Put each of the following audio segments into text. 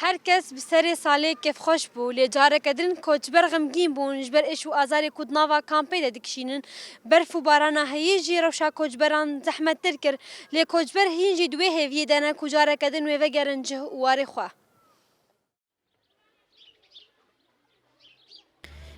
herkes bi serê salê kevxweş bû lê carekedirin koçber xemgîn bûn ji ber êş û azarê ku di nava kampê de dikişînin. Berf û barana heyî jî rewşa koçberan zehmettir kir lê koçber hîn jî di wê hêviyê de ne ku carekedin wê vegerin cih û warê xwe.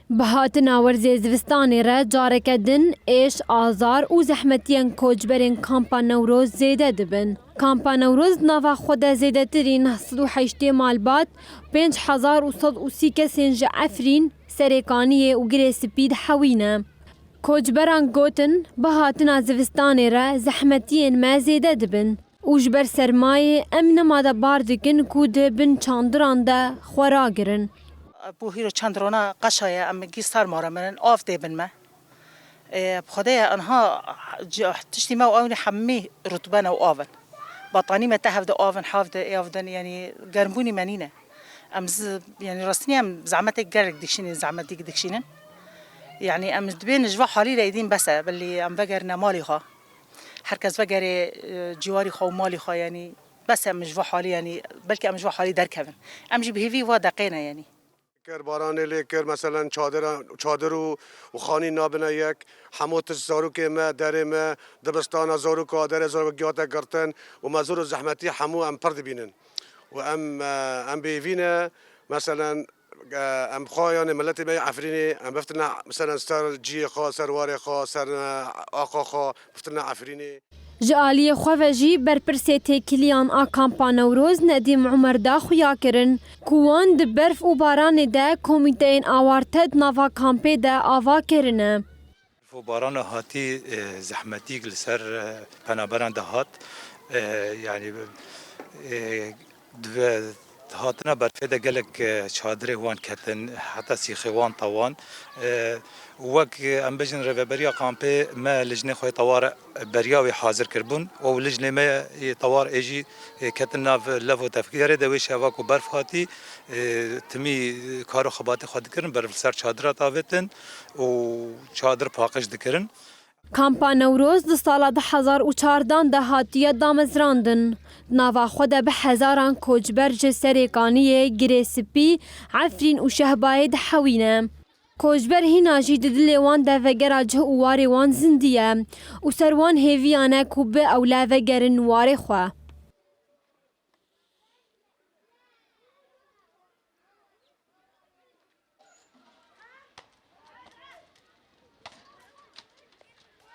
Bi hatina werzê zivistanê re carekedin, êş, azar û zehmetiyên koçberên Kampa Newroz zêde dibin. Kampa Newroz nava xwe de zêdetirîn 908 malbat, 5130 kesên ji Efrîn, Serêkaniyê û Girêspî dihewîne. Koçberan gotin bi hatina zivistanê re zehmetiyên me zêde dibin û ji ber sermayê em nemade bar dikin ku di bin çandiran de xwe ragirin. بو هیرو چند رونا قشایا ام گیستار مارا من آف دیبن ما بخدای آنها تشتی ما و آونی حمی رطبان و آون بطانی ما تهفد آون حافظ آفدن یعنی گرمبونی منینه يعني راسني ام زعمتك جرك دكشينين زعمتك دكشينين يعني ام دبين جوا حالي رايدين بس باللي ام بقرنا مالي خا هركز بقري جواري خا ومالي خا يعني بس ام جوا حالي يعني بلكي ام جوا حالي دركبن ام جي بهيفي ودقينا يعني کر بارانه لیکر مثلا چادر و خانی نابنا یک حموت زارو که ما در ما دبستان زارو که در زارو گیاتا کرتن و مزور زحمتی حمو ام پرد بینن و ام بیوینه مثلا ام خواهیان ملت ما عفرینی ام بفتنا مثلا سر جی خوا سر وار خوا سر آقا خوا بفتنا عفرینی Ji aliyê xwe ve jî berpirsê têkiliyan a Kampa Newroz Nedîm Umer da xuya kirin ku wan di berf û baranê de komîteyên awarte di nava kampê de ava kirine. Barana hatî zehmetî li ser penaberan de hat yani hatina berfê de gelek çadırê wan ketin heta sîxê wan tawan wek em bijin rêveberiya kampê me lijnê xwe tewar beriya wê hazir kirbûn û lijnê me tewar ê jî ketin nav lev û tevkîrê de wê şeva ku berf hatî timî karo xebatê xwe dikirin berf li ser çadira tavêtin û çadir paqij dikirin. Kampa Newroz di sala 2014 de hatiye damezrandin. Nava xwe de bi hezaran koçber ji Serêkaniyê, Girêspî, Efrîn û Şehbayê dihewîne. Koçber hîna jî di dilê wan de vegera cih û warê wan zindî ye û ser wan hêviyan e ku bi ewle vegerin warê xwe.